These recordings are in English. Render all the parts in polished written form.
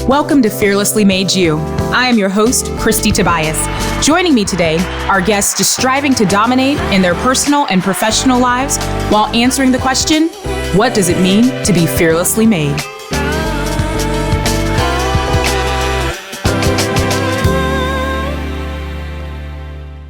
Welcome to Fearlessly Made You. I am your host, Kristie Tobias. Joining me today are guests just striving to dominate in their personal and professional lives while answering the question, what does it mean to be fearlessly made?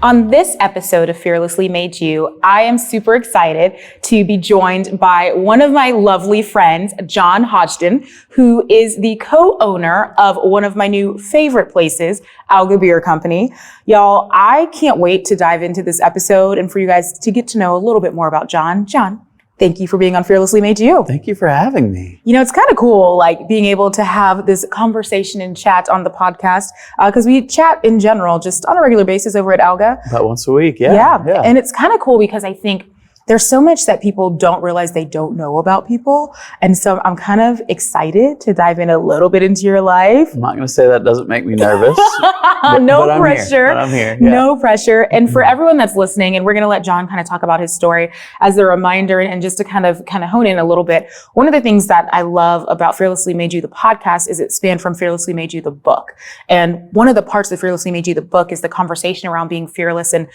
On this episode of Fearlessly Made You, I am super excited to be joined by one of my lovely friends, John Hodgdon, who is the co-owner of one of my new favorite places, Alga Beer Company. Y'all, I can't wait to dive into this episode and for you guys to get to know a little bit more about John. John, thank you for being on Fearlessly Made You. Thank you for having me. You know, it's kind of cool, like being able to have this conversation and chat on the podcast, because we chat in general, just on a regular basis over at Alga. About once a week, yeah. And it's kind of cool because I think there's so much that people don't realize they don't know about people. And so I'm kind of excited to dive in a little bit into your life. I'm not going to say that doesn't make me nervous. No pressure. I'm here. Yeah. No pressure. And for everyone that's listening, and we're going to let John kind of talk about his story as a reminder and just to kind of hone in a little bit. One of the things that I love about Fearlessly Made You, the podcast, is it spanned from Fearlessly Made You, the book. And one of the parts of Fearlessly Made You, the book, is the conversation around being fearless. And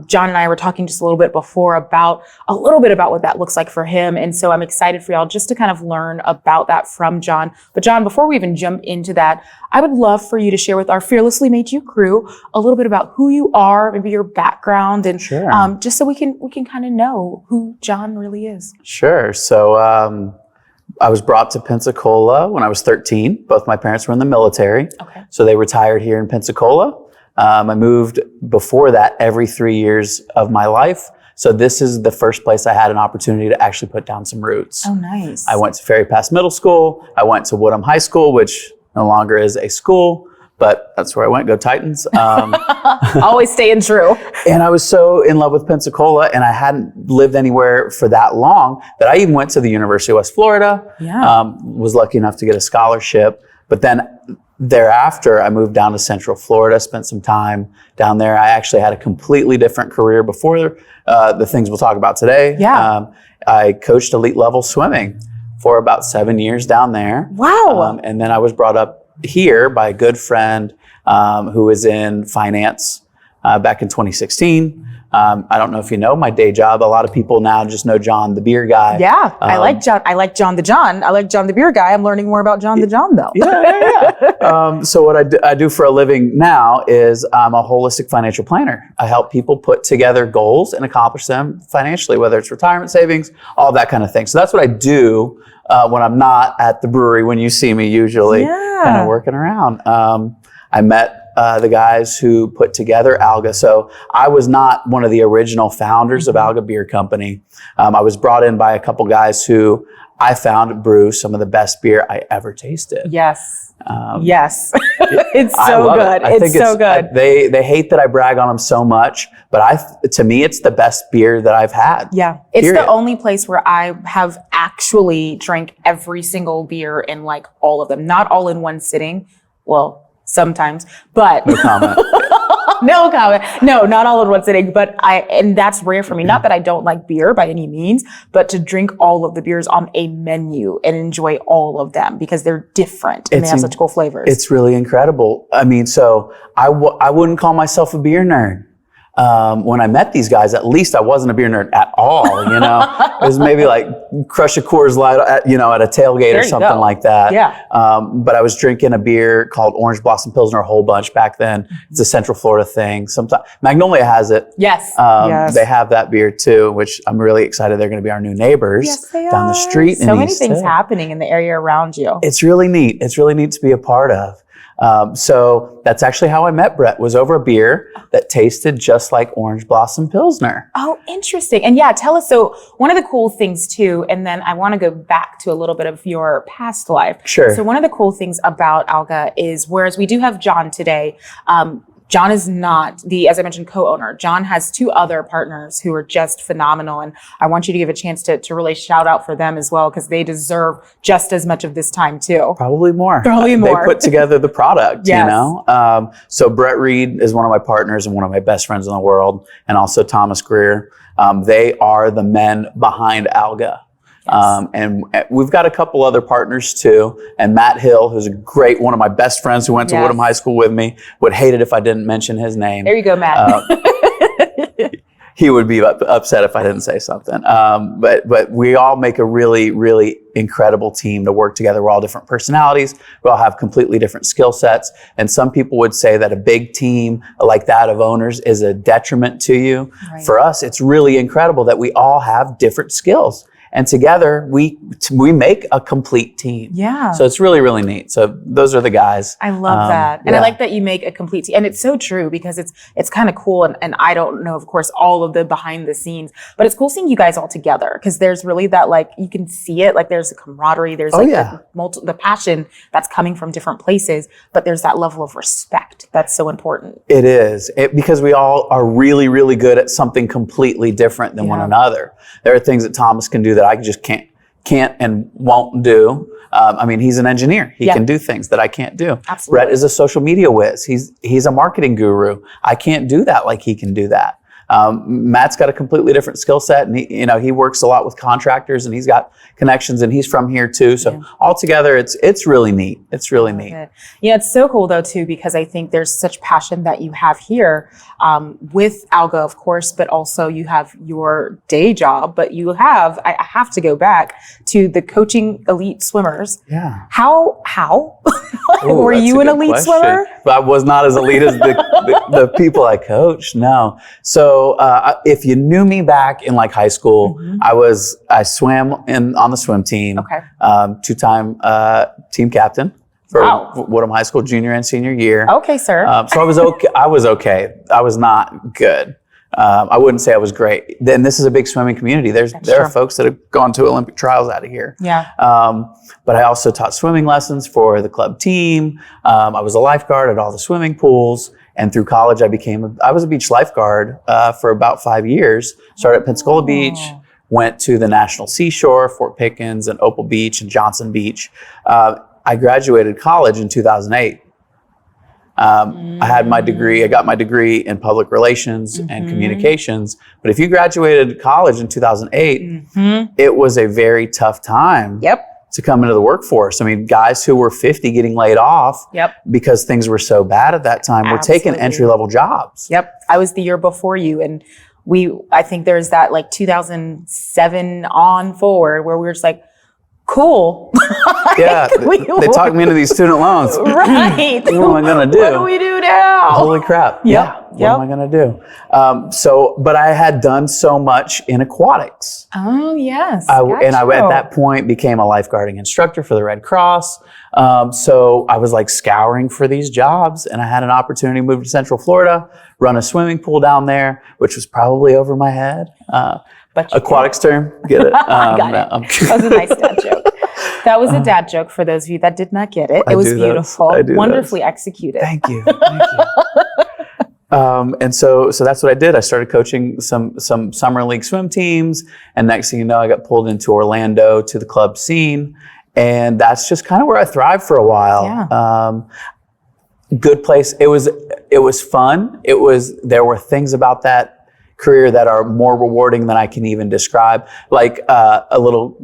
John and I were talking just a little bit before about what that looks like for him. And so I'm excited for y'all just to kind of learn about that from John. But John, before we even jump into that, I would love for you to share with our Fearlessly Made You crew a little bit about who you are, maybe your background, and sure. Just so we can kind of know who John really is. Sure. So I was brought to Pensacola when I was 13. Both my parents were in the military. Okay. So they retired here in Pensacola. I moved before that every 3 years of my life. So this is the first place I had an opportunity to actually put down some roots. Oh, nice. I went to Ferry Pass Middle School. I went to Woodham High School, which no longer is a school, but that's where I went. Go Titans. Always staying true. And I was so in love with Pensacola, and I hadn't lived anywhere for that long that I even went to the University of West Florida. Yeah. Was lucky enough to get a scholarship. But then thereafter, I moved down to Central Florida, spent some time down there. I actually had a completely different career before the things we'll talk about today. Yeah. I coached elite level swimming for about 7 years down there. Wow. And then I was brought up here by a good friend who was in finance back in 2016. I don't know if you know my day job. A lot of people now just know John, the beer guy. Yeah, I like John. I like John the John. I like John the beer guy. I'm learning more about John the John though. Yeah. So what I do for a living now is I'm a holistic financial planner. I help people put together goals and accomplish them financially, whether it's retirement savings, all that kind of thing. So that's what I do when I'm not at the brewery. When you see me, usually kind of working around. I met the guys who put together Alga. So I was not one of the original founders of Alga Beer Company. I was brought in by a couple guys who I found brew some of the best beer I ever tasted. Yes. Yes. It's so good. It's so good. They hate that I brag on them so much, but to me, it's the best beer that I've had. Yeah. It's the only place where I have actually drank every single beer and like all of them, not all in one sitting. Well, sometimes, but no comment. No comment. No, not all in one sitting, and that's rare for me. Not that I don't like beer by any means, but to drink all of the beers on a menu and enjoy all of them because they're different and they have such cool flavors. It's really incredible. I mean, so I wouldn't call myself a beer nerd. When I met these guys, at least I wasn't a beer nerd at all, you know. It was maybe like crush a Coors Light at a tailgate or something like that. Yeah. But I was drinking a beer called Orange Blossom Pilsner a whole bunch back then. It's a Central Florida thing. Sometimes Magnolia has it. Yes. Yes. They have that beer too, which I'm really excited. They're going to be our new neighbors down the street. So many things happening in the area around you. It's really neat. It's really neat to be a part of. So that's actually how I met Brett, was over a beer that tasted just like Orange Blossom Pilsner. Oh, interesting. And yeah, tell us, so one of the cool things too, and then I want to go back to a little bit of your past life. Sure. So one of the cool things about Alga is, whereas we do have John today, John is not the, as I mentioned, co-owner. John has two other partners who are just phenomenal. And I want you to give a chance to really shout out for them as well, because they deserve just as much of this time too. Probably more. Probably more. They put together the product, you know? So Brett Reed is one of my partners and one of my best friends in the world. And also Thomas Greer. They are the men behind Alga. Yes. And we've got a couple other partners too. And Matt Hill, who's one of my best friends who went to Woodham High School with me, would hate it if I didn't mention his name. There you go, Matt. He would be upset if I didn't say something. But we all make a really, really incredible team to work together. We're all different personalities. We all have completely different skill sets. And some people would say that a big team like that of owners is a detriment to you. Right. For us, it's really incredible that we all have different skills. And together, we make a complete team. Yeah. So it's really, really neat. So those are the guys. I love that. And I like that you make a complete team. And it's so true because it's kind of cool. And I don't know, of course, all of the behind the scenes, but it's cool seeing you guys all together because there's really that, like, you can see it, like there's a camaraderie, there's the passion that's coming from different places, but there's that level of respect that's so important. It is. Because we all are really, really good at something completely different than one another. There are things that Thomas can do that I just can't and won't do. I mean, he's an engineer. He can do things that I can't do. Absolutely. Brett is a social media whiz. He's a marketing guru. I can't do that like he can do that. Matt's got a completely different skill set, and he works a lot with contractors, and he's got connections, and he's from here too. So altogether, it's really neat. It's really neat. Yeah, it's so cool though too because I think there's such passion that you have here with Alga, of course, but also you have your day job. But I have to go back to the coaching elite swimmers. Yeah. How? Ooh, were you an elite swimmer? But I was not as elite as the people I coached. No. So if you knew me back in like high school, I swam on the swim team. Okay. 2-time team captain for Woodham High School junior and senior year. Okay, sir. So I was okay. I was not good. I wouldn't say I was great. Then this is a big swimming community. There are folks that have gone to Olympic trials out of here. Yeah. But I also taught swimming lessons for the club team. I was a lifeguard at all the swimming pools. And through college, I was a beach lifeguard for about 5 years. Started at Pensacola Beach, went to the National Seashore, Fort Pickens, and Opal Beach, and Johnson Beach. I graduated college in 2008. I had my degree. I got my degree in public relations and communications. But if you graduated college in 2008, it was a very tough time. To come into the workforce. I mean, guys who were 50 getting laid off because things were so bad at that time were taking entry-level jobs. I was the year before you, and I think there's that like 2007 on forward where we were just like, cool. Yeah, they talked me into these student loans. Right. What am I going to do? What do we do now? Holy crap. Yeah. What am I going to do? But I had done so much in aquatics. Oh, yes. And I, at that point, became a lifeguarding instructor for the Red Cross. So I was like scouring for these jobs, and I had an opportunity to move to Central Florida, run a swimming pool down there, which was probably over my head. Aquatics term, get it? I got it. That was a nice dad joke. That was a dad joke for those of you that did not get it. It was beautiful, wonderfully executed. Thank you. And so that's what I did. I started coaching some summer league swim teams, and next thing you know, I got pulled into Orlando to the club scene, and that's just kind of where I thrived for a while. Yeah. Good place. It was fun. There were things about that career that are more rewarding than I can even describe. Like a little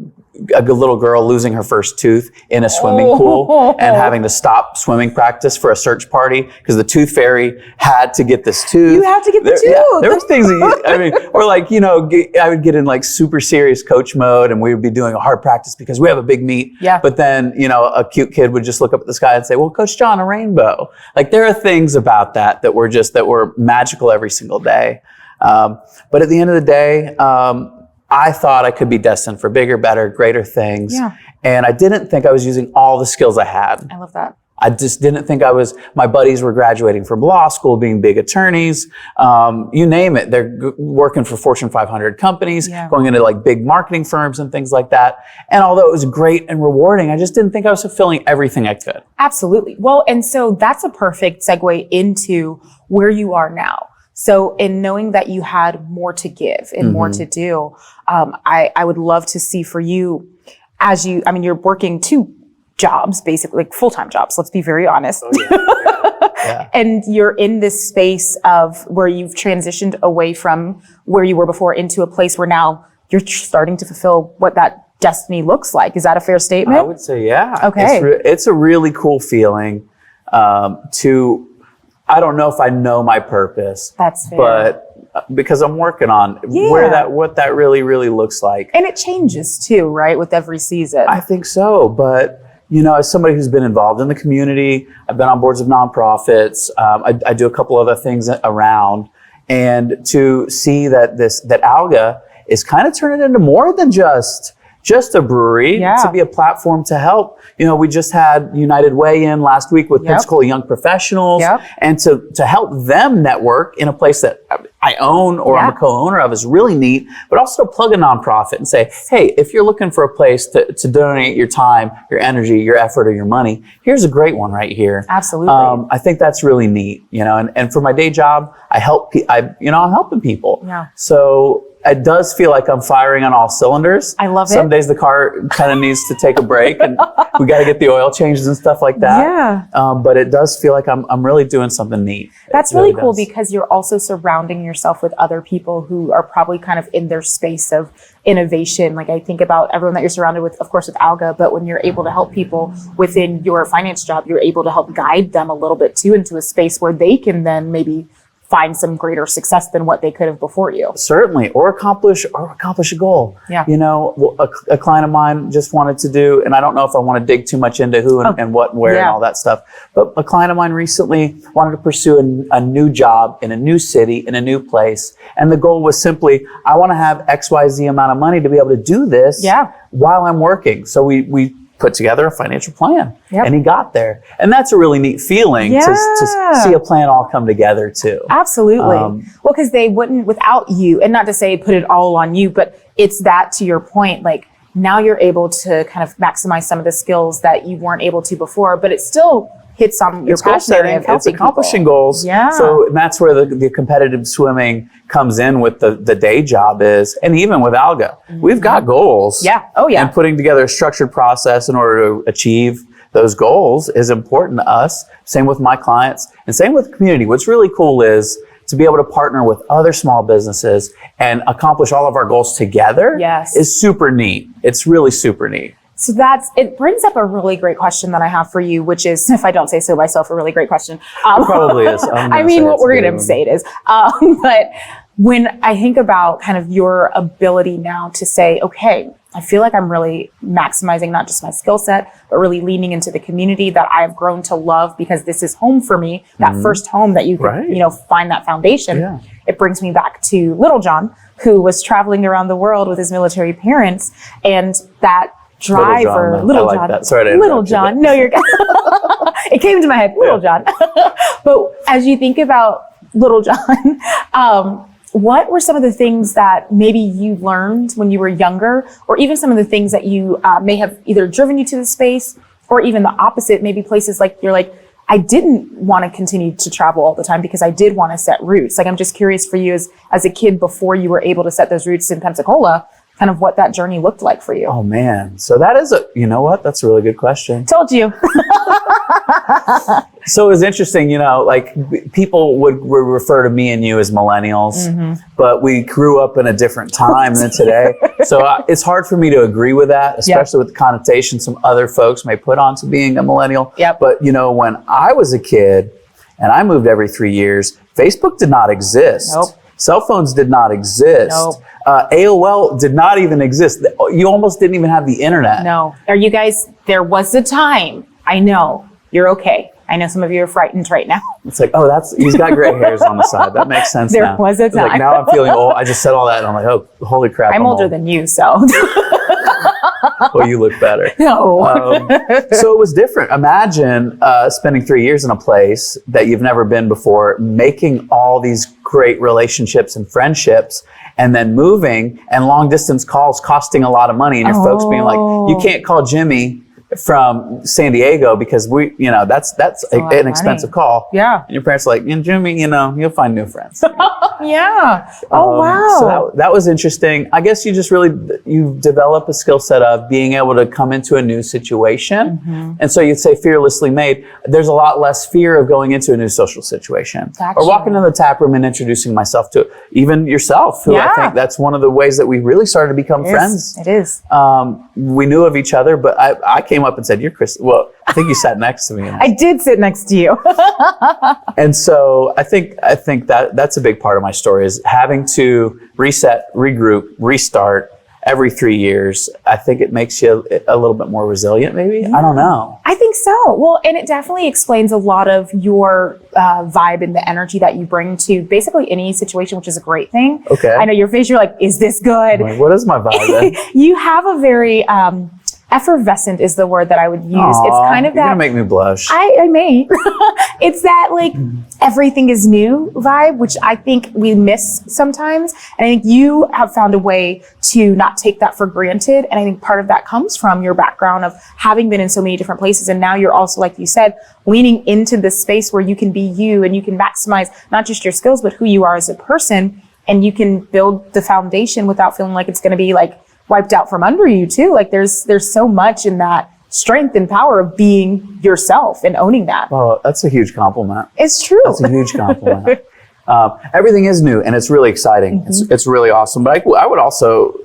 girl losing her first tooth in a swimming pool and having to stop swimming practice for a search party because the tooth fairy had to get this tooth. You have to get the tooth. Yeah, there was things or like, I would get in like super serious coach mode, and we would be doing a hard practice because we have a big meet. Yeah. But then, a cute kid would just look up at the sky and say, well, Coach John, a rainbow. Like there are things about that were magical every single day. But at the end of the day, I thought I could be destined for bigger, better, greater things. Yeah. And I didn't think I was using all the skills I had. I love that. I just didn't think my buddies were graduating from law school, being big attorneys, you name it. They're working for Fortune 500 companies, going into like big marketing firms and things like that. And although it was great and rewarding, I just didn't think I was fulfilling everything I could. Absolutely. Well, and so that's a perfect segue into where you are now. So in knowing that you had more to give and more to do, I would love to see for you you're working 2 jobs, basically like full-time jobs. Let's be very honest. Oh, yeah. And you're in this space of where you've transitioned away from where you were before into a place where now you're starting to fulfill what that destiny looks like. Is that a fair statement? I would say, yeah. Okay. It's a really cool feeling I don't know if I know my purpose. That's fair. But because I'm working on what that really, really looks like. And it changes too, right? With every season. I think so. But, as somebody who's been involved in the community, I've been on boards of nonprofits. I do a couple other things around. And to see that Alga is kind of turning into more than just a brewery, to be a platform to help. We just had United Way in last week with Pensacola young professionals, and to help them network in a place that I own or I'm a co-owner of is really neat, but also to plug a nonprofit and say, hey, if you're looking for a place to donate your time, your energy, your effort, or your money, here's a great one right here. Absolutely. I think that's really neat, and for my day job, I'm helping people. Yeah. So it does feel like I'm firing on all cylinders. I love it. Some days the car kind of needs to take a break and we got to get the oil changes and stuff like that. Yeah. But it does feel like I'm really doing something neat. That's really cool because you're also surrounding yourself with other people who are probably kind of in their space of innovation. Like I think about everyone that you're surrounded with, of course, with Alga, but when you're able to help people within your finance job, you're able to help guide them a little bit too into a space where they can then maybe find some greater success than what they could have before you. Certainly, or accomplish a goal. Yeah. A client of mine just wanted to do, and I don't know if I want to dig too much into who and what and where and all that stuff, but a client of mine recently wanted to pursue a new job in a new city, in a new place. And the goal was simply, I want to have XYZ amount of money to be able to do this while I'm working. So we put together a financial plan and he got there. And that's a really neat feeling to see a plan all come together too. Absolutely. Well, because they wouldn't without you, and not to say put it all on you, but it's that to your point, like now you're able to kind of maximize some of the skills that you weren't able to before, but it still hits on your passion area of helping it's accomplishing people. Goals. Yeah. So that's where the competitive swimming comes in with the day job is, and even with Alga, we've got goals. Yeah. Oh yeah. And putting together a structured process in order to achieve those goals is important to us. Same with my clients and same with the community. What's really cool is to be able to partner with other small businesses and accomplish all of our goals together is super neat. It's really super neat. So it brings up a really great question that I have for you, which is, if I don't say so myself, a really great question. It probably is. I mean, what we're going to say it is. But when I think about kind of your ability now to say, okay, I feel like I'm really maximizing not just my skill set, but really leaning into the community that I have grown to love because this is home for me, that first home that you could, find that foundation. Yeah. It brings me back to little John, who was traveling around the world with his military parents, and that driver, Little John. That. Sorry to Little John. No, you're good. It came into my head, Little John. But as you think about Little John, what were some of the things that maybe you learned when you were younger, or even some of the things that you may have either driven you to the space, or even the opposite, maybe places like you're like, I didn't want to continue to travel all the time because I did want to set roots. Like, I'm just curious for you as a kid before you were able to set those roots in Pensacola, kind of what that journey looked like for you. Oh man. So that is that's a really good question. Told you. So it was interesting, like people would refer to me and you as millennials, but we grew up in a different time than today. So it's hard for me to agree with that, especially with the connotation some other folks may put onto being a millennial. Yep. But when I was a kid and I moved every 3 years, Facebook did not exist. Nope. Cell phones did not exist. Nope. AOL did not even exist. You almost didn't even have the internet. No. Are you guys, there was a time, I know, you're okay. I know some of you are frightened right now. It's like, he's got gray hairs on the side. That makes sense now. There was a time. Like, now I'm feeling old. I just said all that and I'm like, oh, holy crap. I'm older than you, so. Well, you look better. No. So it was different. Imagine spending 3 years in a place that you've never been before, making all these great relationships and friendships, and then moving and long distance calls costing a lot of money, and your folks being like, you can't call Jimmy from San Diego because that's an expensive call. Yeah. And your parents are like, Jimmy, you'll find new friends. Yeah. Oh, wow. So that was interesting. I guess you develop a skill set of being able to come into a new situation. Mm-hmm. And so you'd say fearlessly made. There's a lot less fear of going into a new social situation. Or walking in the tap room and introducing myself to even yourself, who I think that's one of the ways that we really started to become friends. It is. We knew of each other, but I came up and said, "You're Kristie." Well, I think you sat next to me. I did sit next to you. And so I think that's a big part of my story is having to reset, regroup, restart every 3 years. I think it makes you a little bit more resilient, maybe. I don't know. I think so. Well, and it definitely explains a lot of your vibe and the energy that you bring to basically any situation, which is a great thing. Okay. I know your face, you're like, is this good? Like, what is my vibe? You have a very effervescent is the word that I would use. Aww, it's kind of you're that. Gonna make me blush. I may. It's that like everything is new vibe, which I think we miss sometimes. And I think you have found a way to not take that for granted. And I think part of that comes from your background of having been in so many different places. And now you're also, like you said, leaning into this space where you can be you and you can maximize not just your skills, but who you are as a person. And you can build the foundation without feeling like it's going to be like wiped out from under you too. Like there's so much in that strength and power of being yourself and owning that. Oh, that's a huge compliment. It's true. That's a huge compliment. Everything is new and it's really exciting. Mm-hmm. It's really awesome. But I would also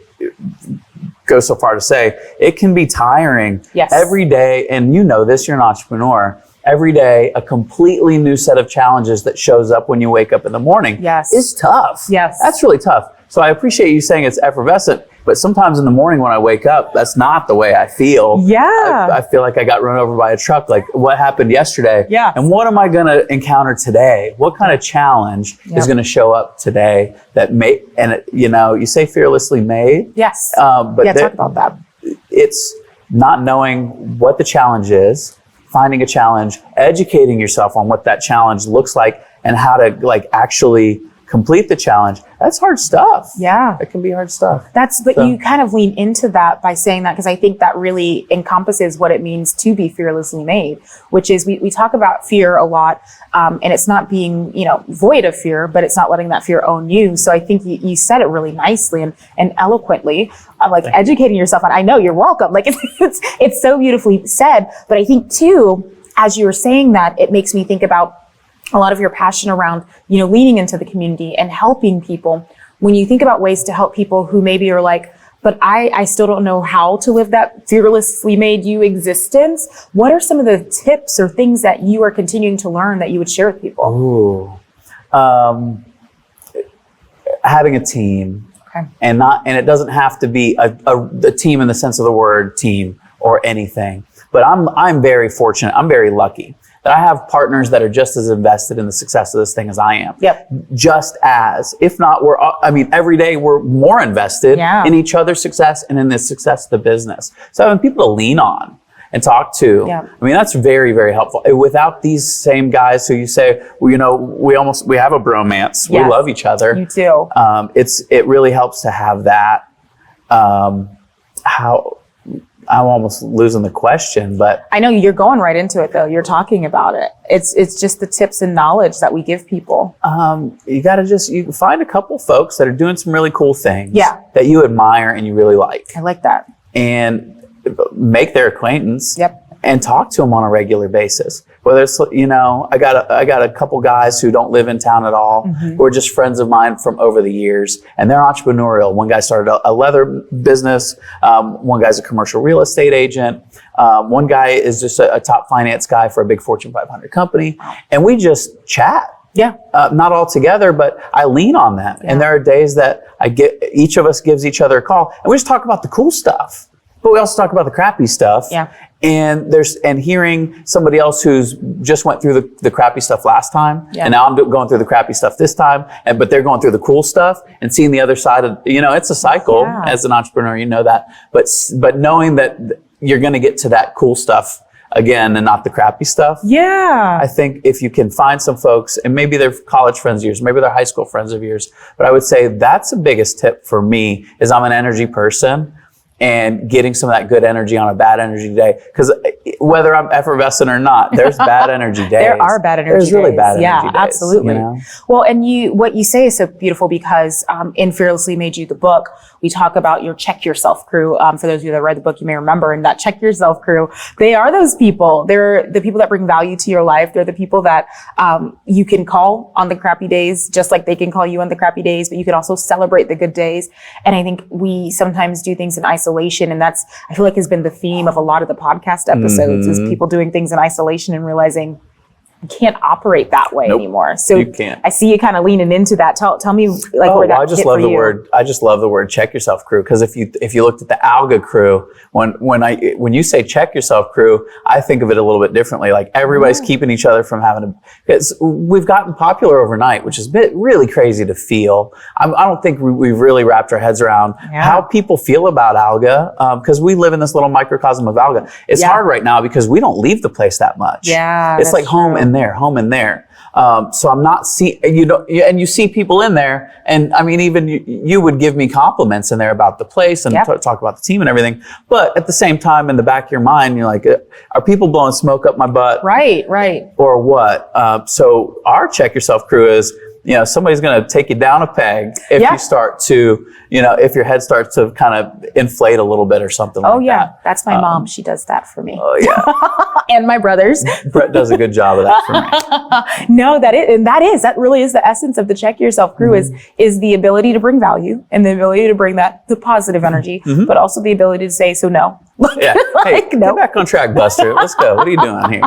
go so far to say it can be tiring. Yes. Every day, and this, you're an entrepreneur. Every day, a completely new set of challenges that shows up when you wake up in the morning. Yes. Is tough. Yes. That's really tough. So I appreciate you saying it's effervescent, but sometimes in the morning when I wake up, that's not the way I feel. Yeah. I feel like I got run over by a truck. Like what happened yesterday? Yeah. And what am I going to encounter today? What kind of challenge is going to show up today that you say fearlessly made? Yes. But talk about that. It's not knowing what the challenge is, finding a challenge, educating yourself on what that challenge looks like and how to actually complete the challenge. That's hard stuff. Yeah. It can be hard stuff. You kind of lean into that by saying that, because I think that really encompasses what it means to be fearlessly made, which is we talk about fear a lot. And it's not being, void of fear, but it's not letting that fear own you. So I think you said it really nicely and eloquently, educating yourself. And I know you're welcome. Like it's so beautifully said. But I think too, as you were saying that, it makes me think about a lot of your passion around, leaning into the community and helping people. When you think about ways to help people who maybe are like, but I still don't know how to live that fearlessly made you existence. What are some of the tips or things that you are continuing to learn that you would share with people? Having a team. Okay. And it doesn't have to be a team in the sense of the word team or anything. But I'm very fortunate. I'm very lucky that I have partners that are just as invested in the success of this thing as I am. Yep. Just as, if not, every day we're more invested in each other's success and in the success of the business. So having people to lean on and talk to, that's very, very helpful. Without these same guys who you say, we have a bromance. Yes. We love each other. You too. It really helps to have that. I'm almost losing the question, but I know you're going right into it though. You're talking about it. It's just the tips and knowledge that we give people. You got to you find a couple folks that are doing some really cool things that you admire and you really like. I like that. And make their acquaintance. Yep. And talk to them on a regular basis. Whether it's, I got a couple guys who don't live in town at all, who are just friends of mine from over the years, and they're entrepreneurial. One guy started a leather business. One guy's a commercial real estate agent. One guy is just a top finance guy for a big Fortune 500 company. And we just chat. Yeah. Not all together, but I lean on them. Yeah. And there are days that each of us gives each other a call, and we just talk about the cool stuff. But we also talk about the crappy stuff. Yeah. And hearing somebody else who's just went through the crappy stuff last time, and now I'm going through the crappy stuff this time, but they're going through the cool stuff and seeing the other side of, it's a cycle as an entrepreneur, that, but knowing that you're going to get to that cool stuff again and not the crappy stuff. Yeah. I think if you can find some folks, and maybe they're college friends of yours, maybe they're high school friends of yours, but I would say that's the biggest tip for me is I'm an energy person. and getting some of that good energy on a bad energy day. Because whether I'm effervescent or not, there's bad energy days. There are bad energy days. There's really bad energy days. Absolutely. You know? Well, and what you say is so beautiful because in Fearlessly Made You, the book, we talk about your check yourself crew. For those of you that read the book, you may remember, and that check yourself crew, they are those people. They're the people that bring value to your life. They're the people that you can call on the crappy days, just like they can call you on the crappy days, but you can also celebrate the good days. And I think we sometimes do things in isolation, and that's, I feel like, has been the theme of a lot of the podcast episodes, is people doing things in isolation and realizing you can't operate that way anymore. So you can't. I see you kind of leaning into that. Tell me where that I just love the word. I just love the word check yourself crew, because if you looked at the Alga crew, when you say check yourself crew, I think of it a little bit differently. Like everybody's keeping each other from having to, because we've gotten popular overnight, which is really crazy to feel. I don't think we've really wrapped our heads around how people feel about Alga, because we live in this little microcosm of Alga. It's hard right now because we don't leave the place that much. Yeah, it's like home and there, home and there. So I'm not seeing, and you see people in there, and I mean, even you would give me compliments in there about the place and talk about the team and everything. But at the same time, in the back of your mind, you're like, are people blowing smoke up my butt? Right. Or what? So our check yourself crew is, somebody's going to take you down a peg if you start to, if your head starts to kind of inflate a little bit or something like that. That's my mom. She does that for me. Oh, yeah. And my brothers. Brett does a good job of that for me. No, that really is the essence of the check yourself crew, is the ability to bring value and the ability to bring the positive energy, but also the ability to say, so no. Yeah. Hey, get back on track, Buster. Let's go. What are you doing here?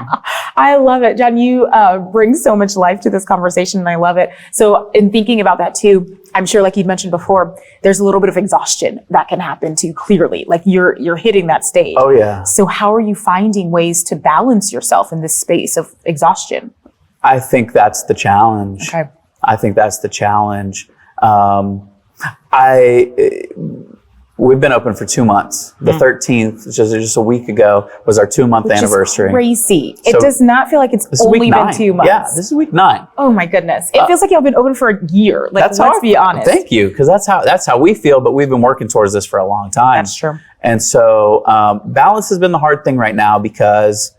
I love it. John, you bring so much life to this conversation, and I love it. So in thinking about that too, I'm sure, like you'd mentioned before, there's a little bit of exhaustion that can happen too, clearly. Like you're hitting that stage. Oh, yeah. So how are you finding ways to balance yourself in this space of exhaustion? I think that's the challenge. Okay. I think that's the challenge. We've been open for 2 months. The 13th, which is just a week ago, was our 2-month anniversary. Crazy. So it does not feel like it's only been 2 months. Yeah, this is week 9. Oh my goodness. It feels like y'all been open for a year. Like, let's be honest. Thank you, because that's how we feel, but we've been working towards this for a long time. That's true. And so balance has been the hard thing right now, because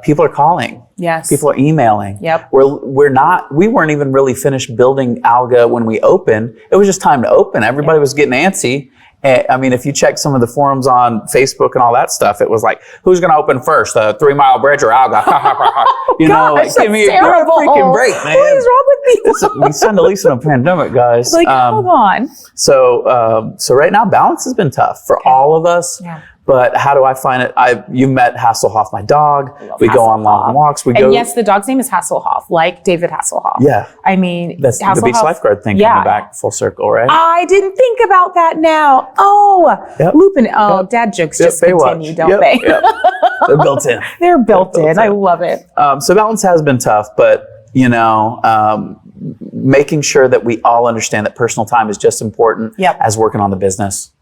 people are calling. Yes. People are emailing. Yep. We weren't even really finished building Alga when we opened. It was just time to open. Everybody was getting antsy. I mean, if you check some of the forums on Facebook and all that stuff, it was like, who's going to open first? 3 Mile Bridge or Alga? Give me a freaking break, man. What is wrong with me? We signed a lease in a pandemic, guys. Hold on. So right now, balance has been tough for all of us. Yeah. But how do I find it? You met Hasselhoff, my dog. We go on long walks. And yes, the dog's name is Hasselhoff, like David Hasselhoff. Yeah. I mean, that's the beach lifeguard thing coming back full circle, right? I didn't think about that now. Oh, Lupin. Oh, dad jokes just continue, don't they? Yep. They're built in. They're built in. I love it. So balance has been tough, but making sure that we all understand that personal time is just important as working on the business.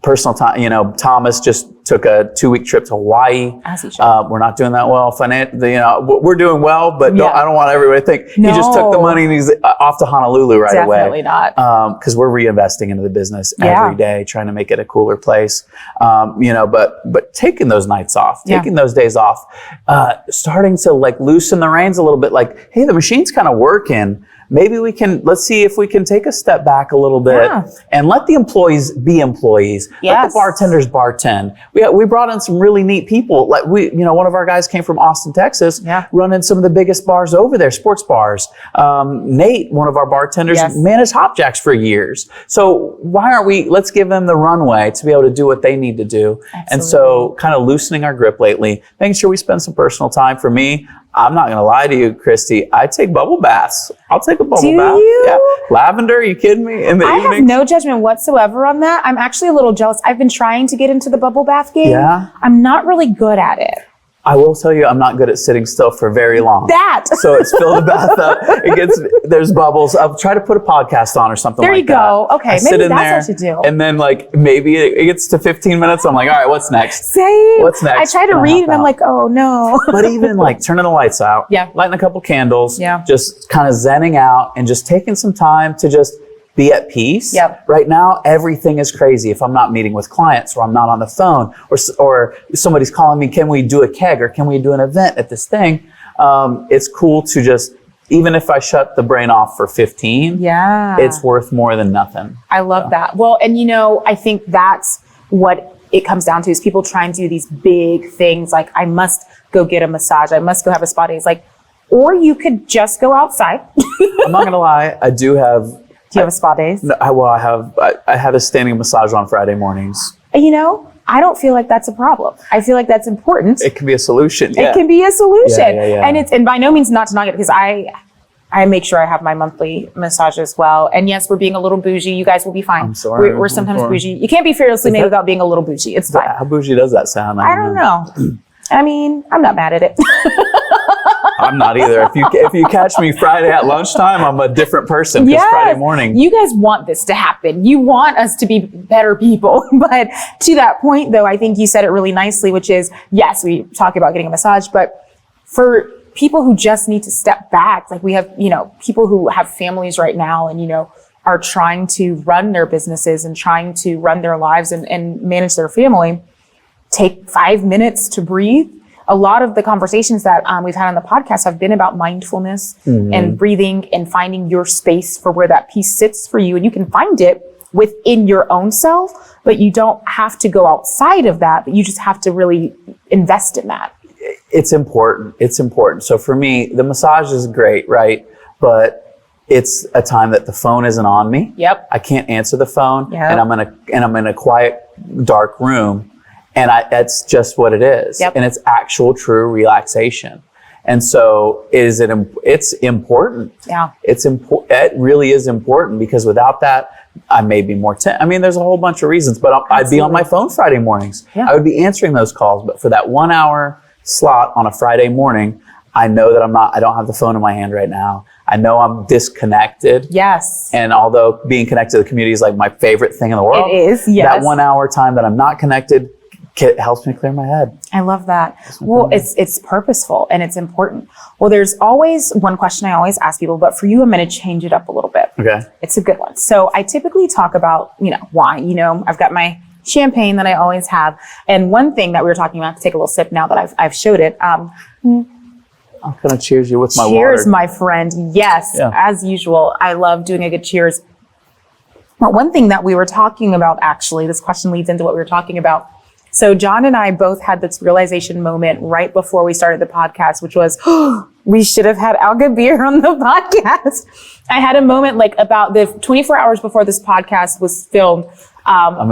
Personal time, Thomas just took a 2-week trip to Hawaii. As he should. We're not doing that well. We're doing well, but I don't want everybody to think he just took the money and he's off to Honolulu right away. Definitely not. Because we're reinvesting into the business every day, trying to make it a cooler place. But taking those nights off, taking those days off, starting to loosen the reins a little bit. Like, hey, the machine's kind of working. Maybe let's see if we can take a step back a little bit and let the employees be employees. Yes. Let the bartenders bartend. We brought in some really neat people. Like one of our guys came from Austin, Texas, running some of the biggest bars over there, sports bars. Nate, one of our bartenders, managed Hopjacks for years. So let's give them the runway to be able to do what they need to do. Absolutely. And so kind of loosening our grip lately, making sure we spend some personal time. For me, I'm not going to lie to you, Kristie. I take bubble baths. I'll take a bubble bath. Do you? Yeah. Lavender, are you kidding me? In the evenings? I have no judgment whatsoever on that. I'm actually a little jealous. I've been trying to get into the bubble bath game. Yeah. I'm not really good at it. I will tell you, I'm not good at sitting still for very long. So it's fill the bath up. There's bubbles. I'll try to put a podcast on or something like that. There you go. Okay, maybe that's what I should do. And then maybe it gets to 15 minutes. I'm like, all right, what's next? Same. What's next? I try to read and I'm like, oh no. But even turning the lights out, lighting a couple candles, just kind of zenning out and just taking some time to just be at peace. Yep. Right now, everything is crazy. If I'm not meeting with clients, or I'm not on the phone, or somebody's calling me, can we do a keg, or can we do an event at this thing? It's cool to just, even if I shut the brain off for 15, it's worth more than nothing. I love that. Well, and I think that's what it comes down to, is people trying to do these big things. Like, I must go get a massage. I must go have a spa days. Like, or you could just go outside. I'm not gonna lie, I do have. Do you have a spa days? No, I have a standing massage on Friday mornings. I don't feel like that's a problem. I feel like that's important. It can be a solution. Yeah. It can be a solution. Yeah. And by no means not to knock it, because I make sure I have my monthly massage as well. And yes, we're being a little bougie. You guys will be fine. I'm sorry. We're sometimes bougie. You can't be fearlessly made without being a little bougie. It's fine. How bougie does that sound? I don't know. I mean, I'm not mad at it. I'm not either. If you catch me Friday at lunchtime, I'm a different person, because Friday morning. You guys want this to happen. You want us to be better people. But to that point, though, I think you said it really nicely, which is, yes, we talk about getting a massage, but for people who just need to step back, like we have, people who have families right now and, are trying to run their businesses and trying to run their lives and manage their family, take 5 minutes to breathe. A lot of the conversations that we've had on the podcast have been about mindfulness and breathing and finding your space for where that peace sits for you. And you can find it within your own self, but you don't have to go outside of that, but you just have to really invest in that. It's important. It's important. So for me, the massage is great, right? But it's a time that the phone isn't on me. Yep. I can't answer the phone, Yep. and I'm in a quiet, dark room. And that's just what it is. Yep. And it's actual true relaxation. And so it's important. Yeah. It really is important, because without that, I may be more there's a whole bunch of reasons, but I'd be on my phone Friday mornings. Yeah. I would be answering those calls, but for that 1 hour slot on a Friday morning, I know that I don't have the phone in my hand right now. I know I'm disconnected. Yes. And although being connected to the community is like my favorite thing in the world, It is, yes. That 1 hour time that I'm not connected helps me clear my head. I love that. Well, it's purposeful and it's important. Well, there's always one question I always ask people, but for you, I'm going to change it up a little bit. Okay. It's a good one. So I typically talk about, wine. I've got my champagne that I always have. And one thing that we were talking about, to take a little sip now that I've showed it. I'm going to cheers you with my water. Cheers, my friend. Yes, as usual. I love doing a good cheers. But one thing that we were talking about, actually, this question leads into what we were talking about. So John and I both had this realization moment right before we started the podcast, which was, we should have had Alga Beer on the podcast. I had a moment like about the 24 hours before this podcast was filmed. I'm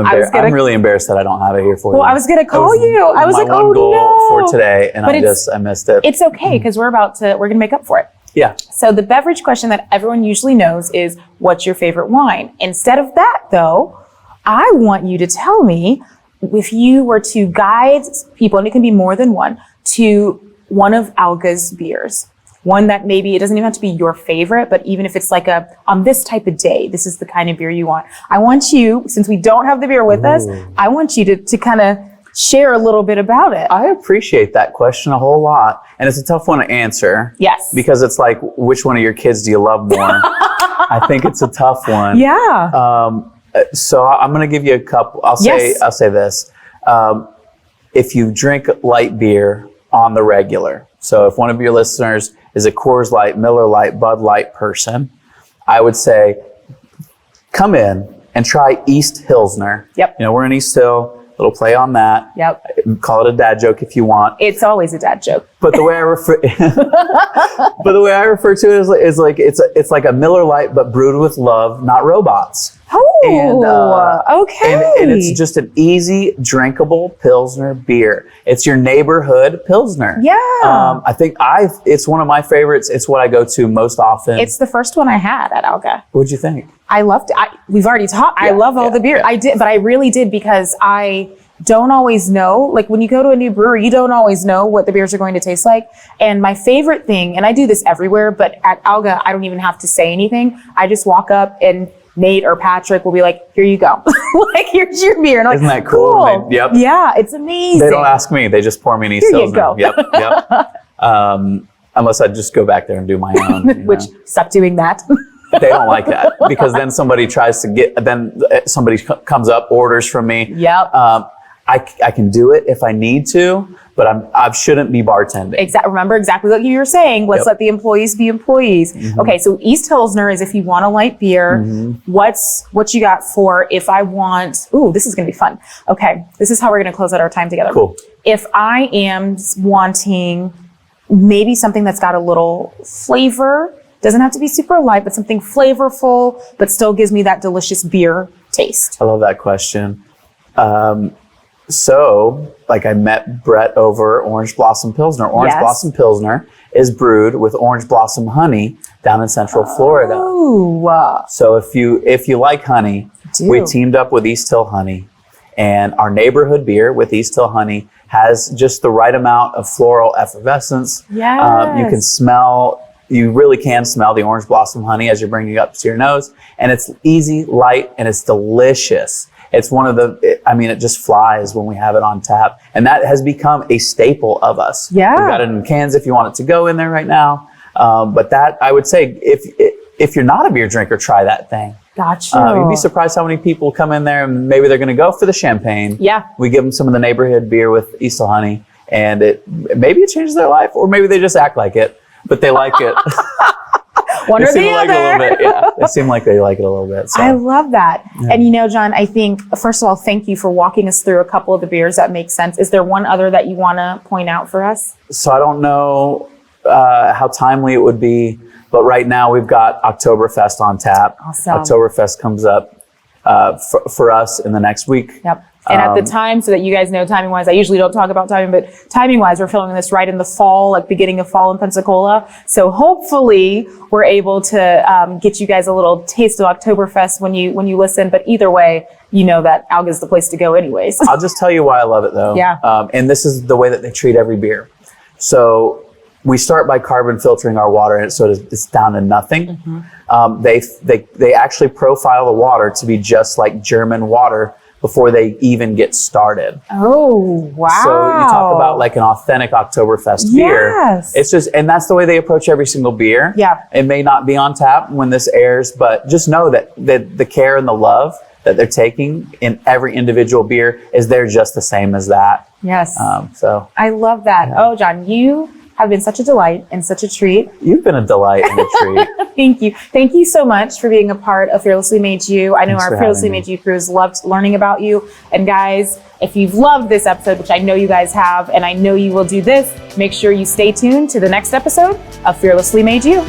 really embarrassed that I don't have it here for you. Well, I was going to call you. I was like, my one goal for today, and I missed it. It's okay, because we're going to make up for it. Yeah. So the beverage question that everyone usually knows is, what's your favorite wine? Instead of that, though, I want you to tell me, if you were to guide people, and it can be more than one, to one of Alga's beers, one that maybe it doesn't even have to be your favorite, but even if it's like on this type of day, this is the kind of beer you want. I want you, since we don't have the beer with us, I want you to kind of share a little bit about it. I appreciate that question a whole lot. And it's a tough one to answer. Yes. Because it's like, which one of your kids do you love more? I think it's a tough one. Yeah. So I'm going to give you a couple. I'll say this. If you drink light beer on the regular, so if one of your listeners is a Coors Light, Miller Lite, Bud Light person, I would say come in and try East Hillsner. Yep. We're in East Hill. Little play on that. Yep. Call it a dad joke if you want. It's always a dad joke. But the way I refer, to it is like it's like a Miller Lite, but brewed with love, not robots. Oh, okay. And it's just an easy, drinkable Pilsner beer. It's your neighborhood Pilsner. Yeah. I think it's one of my favorites. It's what I go to most often. It's the first one I had at Alga. What'd you think? I loved it. We've already talked. I love all the beer. Yeah. I did, but I really did, because I don't always know, like when you go to a new brewery, you don't always know what the beers are going to taste like. And my favorite thing, and I do this everywhere, but at Alga, I don't even have to say anything. I just walk up and Nate or Patrick will be like, here you go. Like, here's your beer. And I'm Isn't like, that cool? Yep. Yeah, it's amazing. They don't ask me. They just pour me an East Here you Hillsner. go. Yep. Unless I just go back there and do my own. Which, stop doing that. They don't like that because then somebody comes up, orders from me. Yep. I can do it if I need to, but I shouldn't be bartending. Remember exactly what you were saying. Let's let the employees be employees. Mm-hmm. Okay, so East Pilsner is if you want a light beer. Mm-hmm. What you got for if I want? Ooh, this is going to be fun. Okay, this is how we're going to close out our time together. Cool. If I am wanting maybe something that's got a little flavor, doesn't have to be super light, but something flavorful, but still gives me that delicious beer taste. I love that question. So, like I met Brett over Orange Blossom Pilsner. Orange Blossom Pilsner is brewed with orange blossom honey down in Central Florida. Oh. So if you like honey, we teamed up with East Hill Honey, and our neighborhood beer with East Hill Honey has just the right amount of floral effervescence. Yes. You really can smell the orange blossom honey as you're bringing it up to your nose, and it's easy, light, and it's delicious. It's it just flies when we have it on tap. And that has become a staple of us. Yeah. We've got it in cans if you want it to go in there right now. But that, I would say, if you're not a beer drinker, try that thing. Gotcha. You'd be surprised how many people come in there and maybe they're going to go for the champagne. Yeah. We give them some of the neighborhood beer with East Hill Honey, and maybe it changes their life, or maybe they just act like it, but they like it. One or the other. A little bit, yeah. They seem like they like it a little bit. So. I love that. Yeah. And John, I think, first of all, thank you for walking us through a couple of the beers that make sense. Is there one other that you want to point out for us? So I don't know how timely it would be, but right now we've got Oktoberfest on tap. Awesome. Oktoberfest comes up for us in the next week. Yep. And at the time, so that you guys know timing-wise, I usually don't talk about timing, but timing-wise, we're filming this right in the fall, like beginning of fall in Pensacola. So hopefully we're able to get you guys a little taste of Oktoberfest when you listen. But either way, you know that Alga's the place to go anyways. I'll just tell you why I love it, though. Yeah. And this is the way that they treat every beer. So we start by carbon filtering our water, and so it's down to nothing. Mm-hmm. They actually profile the water to be just like German water before they even get started. Oh, wow. So you talk about like an authentic Oktoberfest beer. Yes. It's just, and that's the way they approach every single beer. Yeah. It may not be on tap when this airs, but just know that the care and the love that they're taking in every individual beer is there just the same as that. Yes. So I love that. Yeah. Oh, John, you have been such a delight and such a treat. You've been a delight and a treat. Thank you. Thank you so much for being a part of Fearlessly Made You. I know Thanks our Fearlessly Made You crew has loved learning about you. And guys, if you've loved this episode, which I know you guys have, and I know you will do this, make sure you stay tuned to the next episode of Fearlessly Made You.